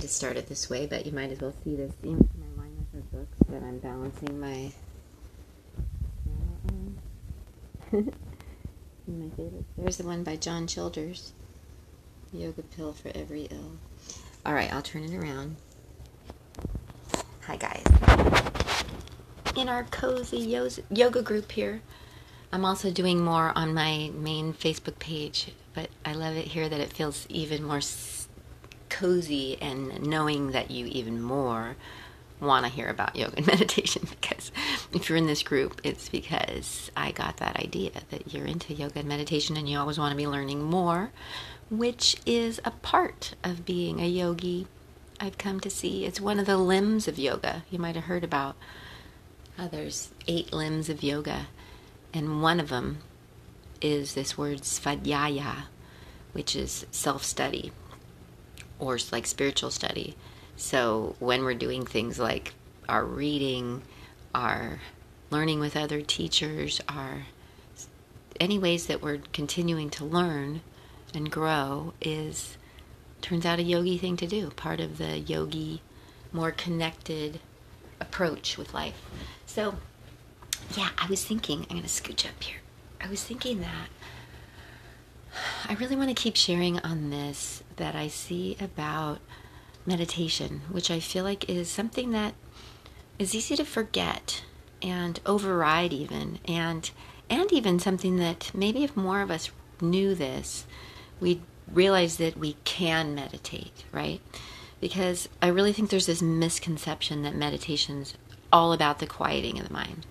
to start it this way, but you might as well see this in my lineup of books that I'm balancing my my favorites. There's the one by John Childers, Yoga Pill for Every Ill. All right, I'll turn it around. Hi, guys. In our cozy yoga group here, I'm also doing more on my main Facebook page, but I love it here that it feels even more cozy and knowing that you even more want to hear about yoga and meditation, because if you're in this group, it's because I got that idea that you're into yoga and meditation and you always want to be learning more, which is a part of being a yogi. I've come to see it's one of the limbs of yoga. You might have heard about how there's 8 limbs of yoga, and one of them is this word svadhyaya, which is self-study or like spiritual study. So when we're doing things like our reading, our learning with other teachers, our any ways that we're continuing to learn and grow turns out a yogi thing to do, part of the yogi, more connected approach with life. So yeah, I was thinking, I'm going to scooch up here. I was thinking that I really want to keep sharing on this that I see about meditation, which I feel like is something that is easy to forget and override even, and even something that maybe if more of us knew this, we'd realize that we can meditate, right? Because I really think there's this misconception that meditation's all about the quieting of the mind.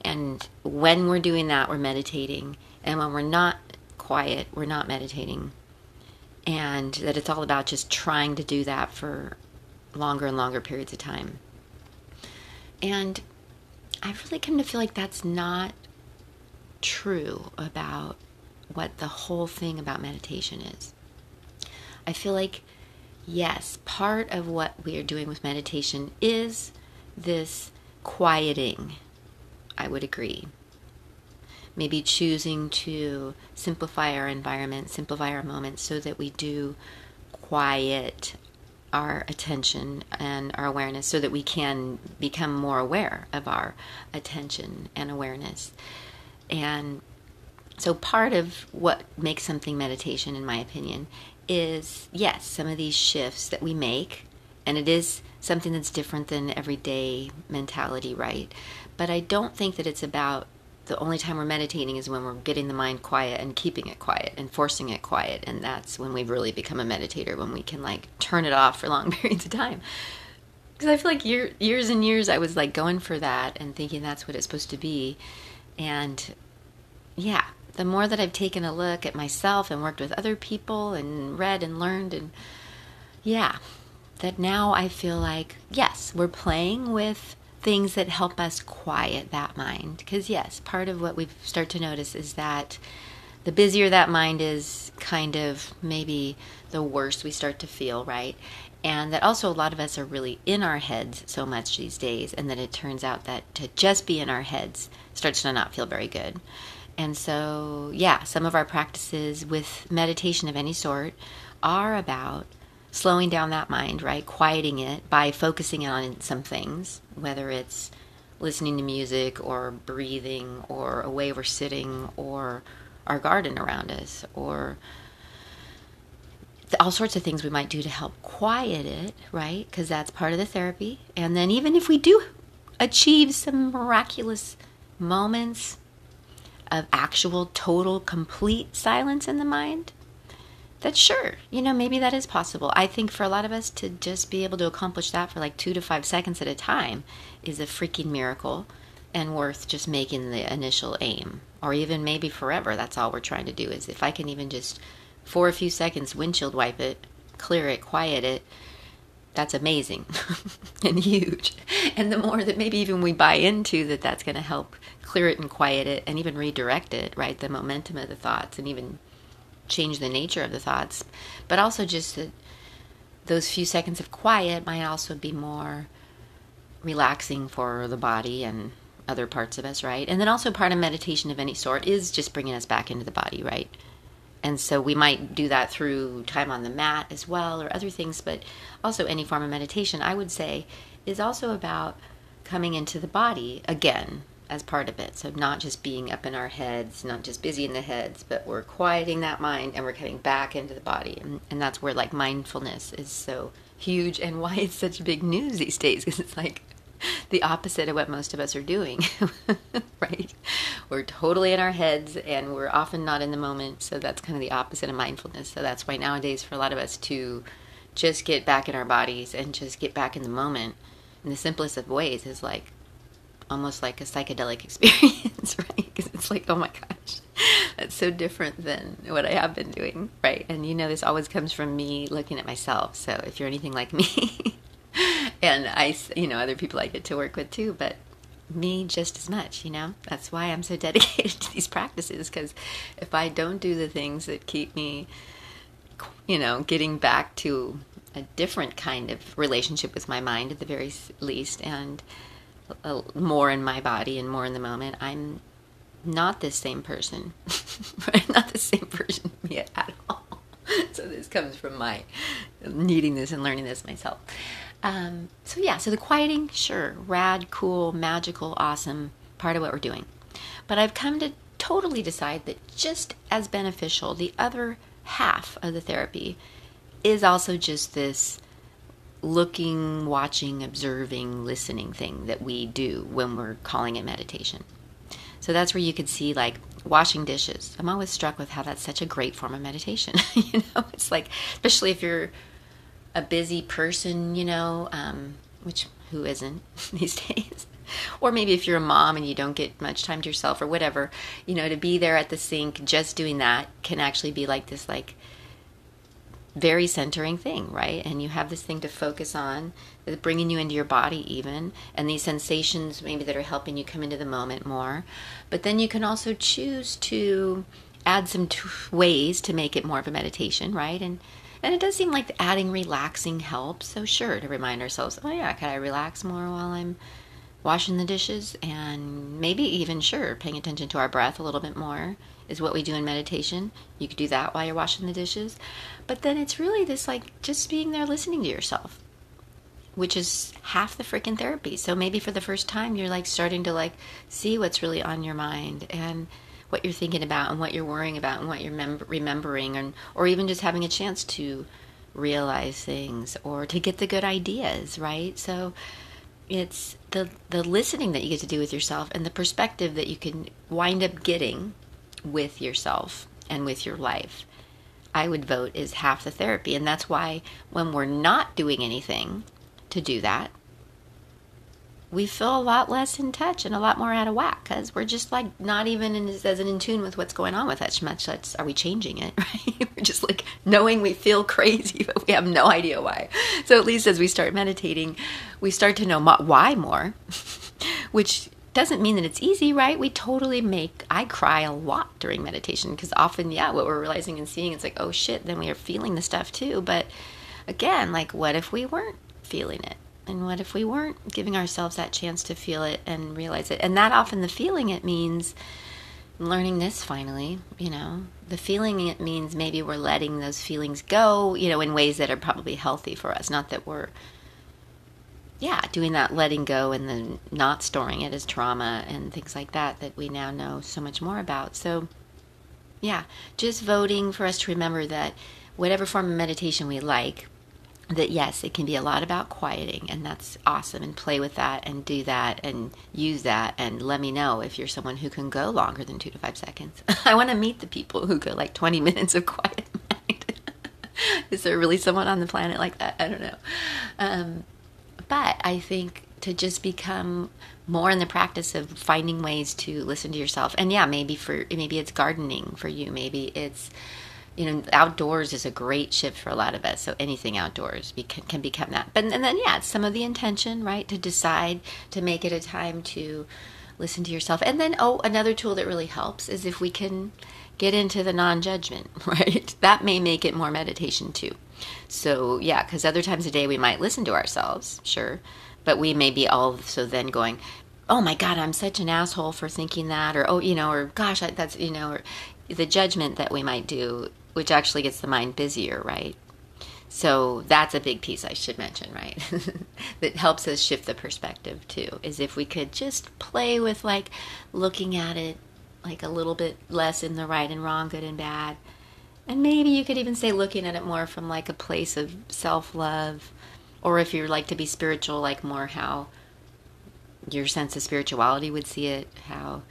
And when we're doing that, we're meditating. And when we're not quiet, we're not meditating. And that it's all about just trying to do that for longer and longer periods of time. And I've really come to feel like that's not true about what the whole thing about meditation is. I feel like, yes, part of what we are doing with meditation is this quieting. I would agree. Maybe choosing to simplify our environment, simplify our moments so that we do quiet our attention and our awareness so that we can become more aware of our attention and awareness. And so part of what makes something meditation, in my opinion, is, yes, some of these shifts that we make, and it is something that's different than everyday mentality, right? But I don't think that it's about the only time we're meditating is when we're getting the mind quiet and keeping it quiet and forcing it quiet. And that's when we've really become a meditator, when we can like turn it off for long periods of time. Because I feel like years and years I was like going for that and thinking that's what it's supposed to be. And yeah, the more that I've taken a look at myself and worked with other people and read and learned, and yeah, that now I feel like, yes, we're playing with things that help us quiet that mind. Because yes, part of what we start to notice is that the busier that mind is, kind of maybe the worse we start to feel, right? And that also a lot of us are really in our heads so much these days, and that it turns out that to just be in our heads starts to not feel very good. And so, yeah, some of our practices with meditation of any sort are about slowing down that mind, right? Quieting it by focusing on some things, whether it's listening to music or breathing or a way we're sitting or our garden around us or all sorts of things we might do to help quiet it, right? Because that's part of the therapy. And then even if we do achieve some miraculous moments of actual, total, complete silence in the mind, that's sure, maybe that is possible. I think for a lot of us to just be able to accomplish that for like 2 to 5 seconds at a time is a freaking miracle and worth just making the initial aim. Or even maybe forever, that's all we're trying to do, is if I can even just, for a few seconds, windshield wipe it, clear it, quiet it, that's amazing and huge. And the more that maybe even we buy into that that's going to help clear it and quiet it and even redirect it, right, the momentum of the thoughts, and even change the nature of the thoughts, but also just that those few seconds of quiet might also be more relaxing for the body and other parts of us, right? And then also part of meditation of any sort is just bringing us back into the body, right? And so we might do that through time on the mat as well, or other things, but also any form of meditation, I would say, is also about coming into the body again as part of it. So not just being up in our heads, not just busy in the heads, but we're quieting that mind and we're coming back into the body. And that's where like mindfulness is so huge and why it's such big news these days, because it's like the opposite of what most of us are doing, right? We're totally in our heads and we're often not in the moment. So that's kind of the opposite of mindfulness. So that's why nowadays for a lot of us to just get back in our bodies and just get back in the moment in the simplest of ways is like almost like a psychedelic experience, right? Because it's like, oh my gosh, that's so different than what I have been doing, right? And this always comes from me looking at myself. So if you're anything like me, and other people I get to work with too, but me just as much, that's why I'm so dedicated to these practices, because if I don't do the things that keep me, getting back to a different kind of relationship with my mind at the very least, and more in my body and more in the moment, I'm not the same person. Right? Not the same person yet at all. So this comes from my needing this and learning this myself. So the quieting, sure, rad, cool, magical, awesome, part of what we're doing. But I've come to totally decide that just as beneficial, the other half of the therapy is also just this looking, watching, observing, listening thing that we do when we're calling it meditation. So that's where you could see like washing dishes. I'm always struck with how that's such a great form of meditation. It's like, especially if you're a busy person, which who isn't these days? Or maybe if you're a mom and you don't get much time to yourself or whatever, to be there at the sink, just doing that can actually be like this, like, very centering thing, right? And you have this thing to focus on that's bringing you into your body even, and these sensations maybe that are helping you come into the moment more. But then you can also choose to add some ways to make it more of a meditation, right? And it does seem like adding relaxing helps. So sure, to remind ourselves, oh yeah, can I relax more while I'm washing the dishes? And maybe even, sure, paying attention to our breath a little bit more is what we do in meditation. You could do that while you're washing the dishes. But then it's really this like just being there listening to yourself, which is half the freaking therapy. So maybe for the first time you're like starting to like see what's really on your mind and what you're thinking about and what you're worrying about and what you're remembering, or even just having a chance to realize things or to get the good ideas, right? So it's the listening that you get to do with yourself and the perspective that you can wind up getting with yourself and with your life, I would vote is half the therapy. And that's why when we're not doing anything to do that, we feel a lot less in touch and a lot more out of whack, because we're just like not even in tune with what's going on with us much. Are we changing it, right? We're just like knowing we feel crazy, but we have no idea why. So at least as we start meditating, we start to know why more, which doesn't mean that it's easy, right? I cry a lot during meditation, because often, what we're realizing and seeing, it's like, oh shit, then we are feeling the stuff too. But again, like, what if we weren't feeling it? And what if we weren't giving ourselves that chance to feel it and realize it? And that often the feeling it means learning this finally, the feeling it means maybe we're letting those feelings go, in ways that are probably healthy for us. Not that we're, doing that letting go and then not storing it as trauma and things like that we now know so much more about. So, just voting for us to remember that whatever form of meditation we like, that yes, it can be a lot about quieting, and that's awesome, and play with that and do that and use that, and let me know if you're someone who can go longer than 2 to 5 seconds. I want to meet the people who go like 20 minutes of quiet mind. Is there really someone on the planet like that? I don't know. But I think to just become more in the practice of finding ways to listen to yourself, and maybe it's gardening for you, maybe it's outdoors is a great shift for a lot of us. So anything outdoors can become that. But and then it's some of the intention, right? To decide to make it a time to listen to yourself. And then another tool that really helps is if we can get into the non-judgment, right? That may make it more meditation too. So because other times a day we might listen to ourselves, sure, but we may be also then going, oh my God, I'm such an asshole for thinking that, or or gosh, that's or the judgment that we might do, which actually gets the mind busier, right? So that's a big piece I should mention, right? That helps us shift the perspective too, is if we could just play with like looking at it like a little bit less in the right and wrong, good and bad. And maybe you could even say looking at it more from like a place of self-love, or if you're like to be spiritual, like more how your sense of spirituality would see it, how,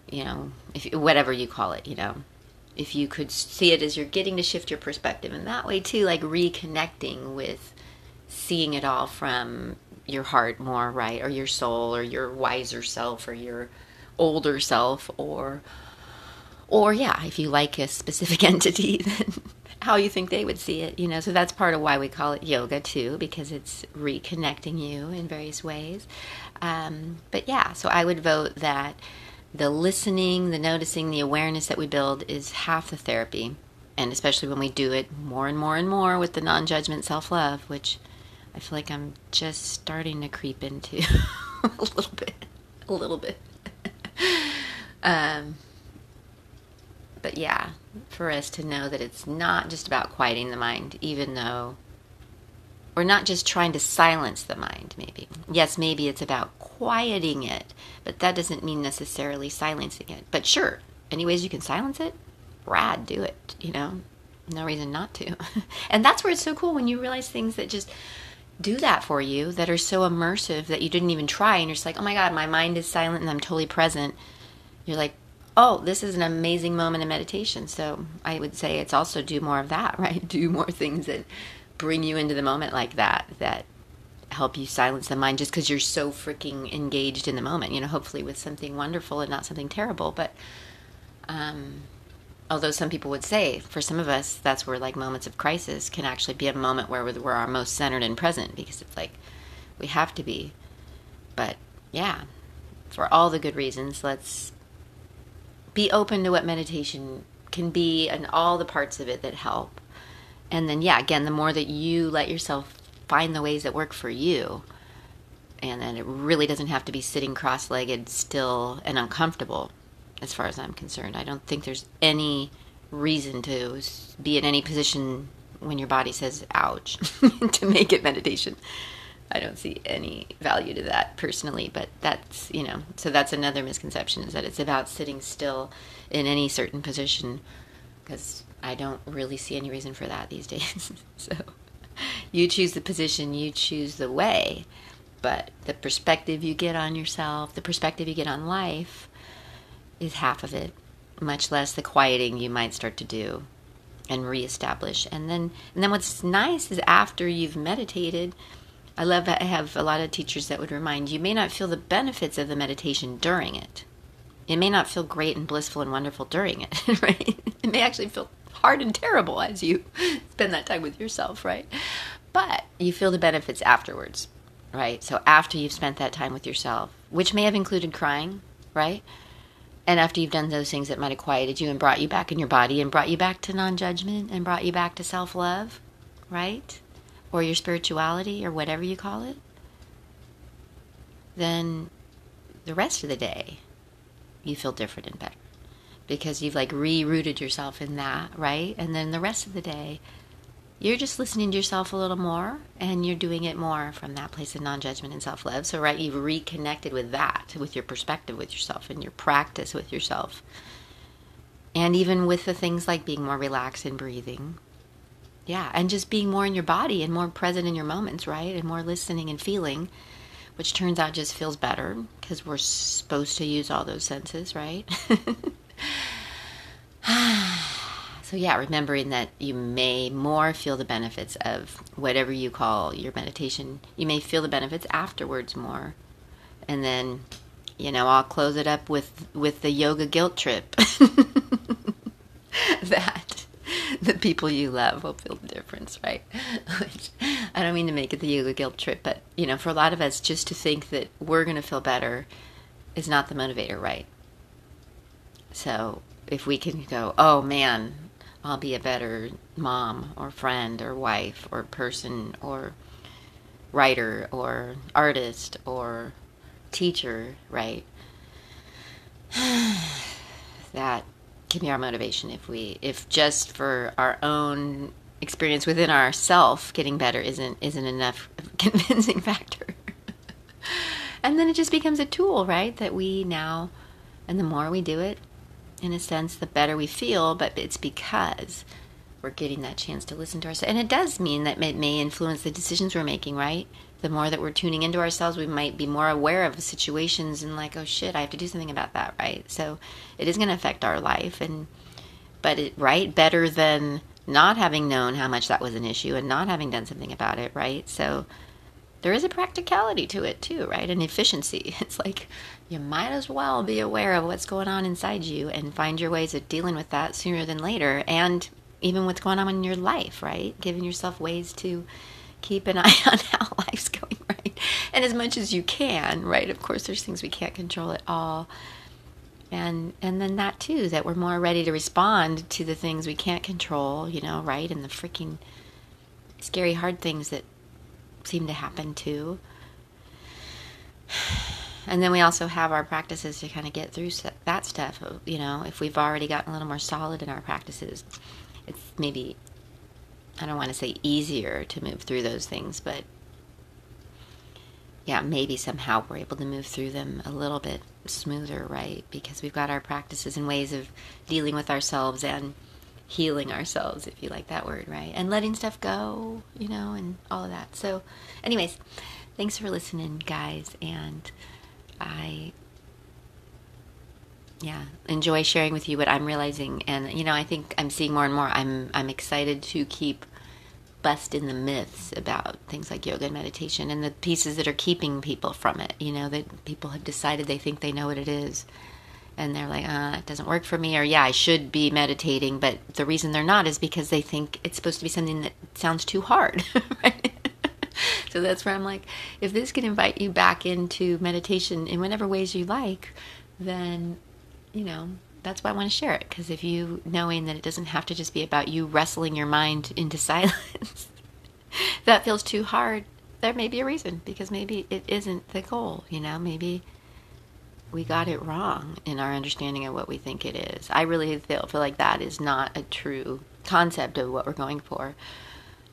if whatever you call it, if you could see it as you're getting to shift your perspective in that way too, like reconnecting with seeing it all from your heart more, right? Or your soul, or your wiser self, or your older self, or yeah, if you like a specific entity, then how you think they would see it, So that's part of why we call it yoga too, because it's reconnecting you in various ways. But yeah, so I would vote that the listening, the noticing, the awareness that we build is half the therapy. And especially when we do it more and more and more with the non-judgment self-love, which I feel like I'm just starting to creep into a little bit. But yeah, for us to know that it's not just about quieting the mind, even though we're not just trying to silence the mind, maybe. Yes, maybe it's about quieting it, but that doesn't mean necessarily silencing it. But sure, any ways you can silence it, rad, do it, No reason not to. And that's where it's so cool when you realize things that just do that for you, that are so immersive that you didn't even try, and you're just like, oh my God, my mind is silent and I'm totally present. You're like, oh, this is an amazing moment in meditation. So I would say it's also do more of that, right? Do more things that bring you into the moment like that help you silence the mind, just because you're so freaking engaged in the moment, hopefully with something wonderful and not something terrible. But although some people would say, for some of us, that's where like moments of crisis can actually be a moment where we're our most centered and present, because it's like we have to be. But yeah, for all the good reasons, let's be open to what meditation can be and all the parts of it that help. And then, yeah, again, the more that you let yourself find the ways that work for you, and then it really doesn't have to be sitting cross-legged still and uncomfortable, as far as I'm concerned. I don't think there's any reason to be in any position when your body says, ouch, to make it meditation. I don't see any value to that personally, but that's, so that's another misconception, is that it's about sitting still in any certain position, because I don't really see any reason for that these days. So you choose the position, you choose the way, but the perspective you get on yourself, the perspective you get on life is half of it, much less the quieting you might start to do and reestablish. And then what's nice is after you've meditated, I love that I have a lot of teachers that would remind you may not feel the benefits of the meditation during it. It may not feel great and blissful and wonderful during it, right? It may actually feel hard and terrible as you spend that time with yourself, right? But you feel the benefits afterwards, right? So after you've spent that time with yourself, which may have included crying, right? And after you've done those things that might have quieted you and brought you back in your body and brought you back to non-judgment and brought you back to self-love, right? Or your spirituality, or whatever you call it, then the rest of the day you feel different and better, because you've like re-rooted yourself in that, right? And then the rest of the day you're just listening to yourself a little more, and you're doing it more from that place of non-judgment and self-love. So right, you've reconnected with that, with your perspective with yourself and your practice with yourself, and even with the things like being more relaxed and breathing. Yeah, and just being more in your body and more present in your moments, right? And more listening and feeling, which turns out just feels better, because we're supposed to use all those senses, right? So yeah, remembering that you may more feel the benefits of whatever you call your meditation. You may feel the benefits afterwards more. And then, I'll close it up with the yoga guilt trip. That the people you love will feel the difference, right? Which, I don't mean to make it the yoga guilt trip, but, for a lot of us, just to think that we're going to feel better is not the motivator, right? So if we can go, oh man, I'll be a better mom or friend or wife or person or writer or artist or teacher, right? That can be our motivation. If just for our own experience within ourself getting better isn't enough convincing factor. And then it just becomes a tool, right? That we now, and the more we do it, in a sense, the better we feel, but it's because we're getting that chance to listen to ourselves. And it does mean that it may influence the decisions we're making, right? The more that we're tuning into ourselves, we might be more aware of situations and like, oh shit, I have to do something about that, right? So it is going to affect our life, right? Better than not having known how much that was an issue and not having done something about it, right? So there is a practicality to it too, right? An efficiency. It's like you might as well be aware of what's going on inside you and find your ways of dealing with that sooner than later. And even what's going on in your life, right? Giving yourself ways to keep an eye on how life's going, right? And as much as you can, right? Of course, there's things we can't control at all. And then that too, that we're more ready to respond to the things we can't control, right? And the freaking scary, hard things that seem to happen too. And then we also have our practices to kind of get through that stuff. If we've already gotten a little more solid in our practices, it's maybe, I don't want to say easier to move through those things, but yeah, maybe somehow we're able to move through them a little bit smoother, right? Because we've got our practices and ways of dealing with ourselves and healing ourselves, if you like that word, right? And letting stuff go, and all of that. So anyways, thanks for listening, guys. And I enjoy sharing with you what I'm realizing. And, I think I'm seeing more and more. I'm excited to keep busting the myths about things like yoga and meditation and the pieces that are keeping people from it, that people have decided they think they know what it is. And they're like, it doesn't work for me, or I should be meditating. But the reason they're not is because they think it's supposed to be something that sounds too hard, right? So that's where I'm like, if this can invite you back into meditation in whatever ways you like, then, that's why I want to share it. Because if you, knowing that it doesn't have to just be about you wrestling your mind into silence, that feels too hard, there may be a reason. Because maybe it isn't the goal, maybe we got it wrong in our understanding of what we think it is. I really feel like that is not a true concept of what we're going for.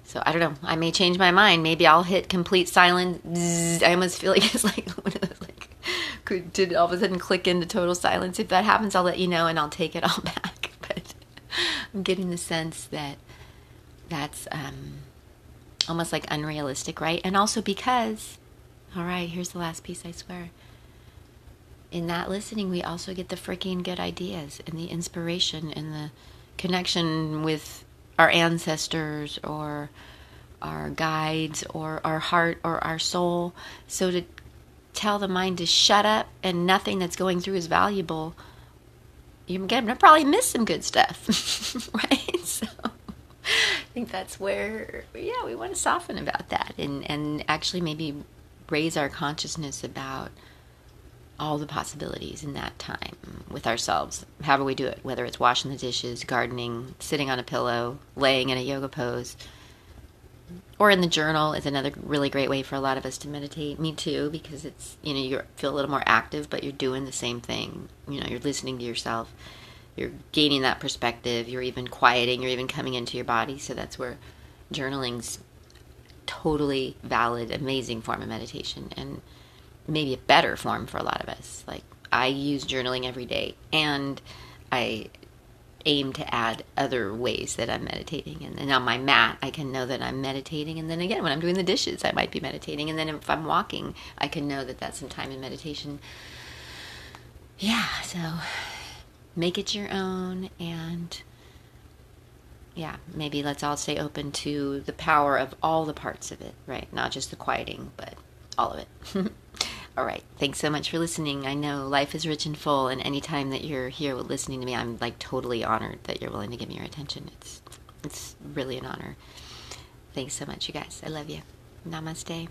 So I don't know. I may change my mind. Maybe I'll hit complete silence. Zzz. I almost feel like it's like one of those, like, did all of a sudden click into total silence. If that happens, I'll let you know and I'll take it all back. But I'm getting the sense that that's almost like unrealistic, right? And also because, all right, here's the last piece, I swear. In that listening, we also get the freaking good ideas and the inspiration and the connection with our ancestors or our guides or our heart or our soul. So to tell the mind to shut up and nothing that's going through is valuable, you're going to probably miss some good stuff, right? So I think that's where, we want to soften about that and actually maybe raise our consciousness about all the possibilities in that time with ourselves, however we do it, whether it's washing the dishes, gardening, sitting on a pillow, laying in a yoga pose, or in the journal is another really great way for a lot of us to meditate. Me too, because it's, you feel a little more active, but you're doing the same thing. You're listening to yourself. You're gaining that perspective. You're even quieting. You're even coming into your body. So that's where journaling's totally valid, amazing form of meditation, and maybe a better form for a lot of us. Like, I use journaling every day, and I aim to add other ways that I'm meditating. And then on my mat, I can know that I'm meditating. And then again, when I'm doing the dishes, I might be meditating. And then if I'm walking, I can know that that's some time in meditation. Yeah, so make it your own. And maybe let's all stay open to the power of all the parts of it, right? Not just the quieting, but all of it. All right. Thanks so much for listening. I know life is rich and full, and anytime that you're here listening to me, I'm like totally honored that you're willing to give me your attention. It's really an honor. Thanks so much, you guys. I love you. Namaste.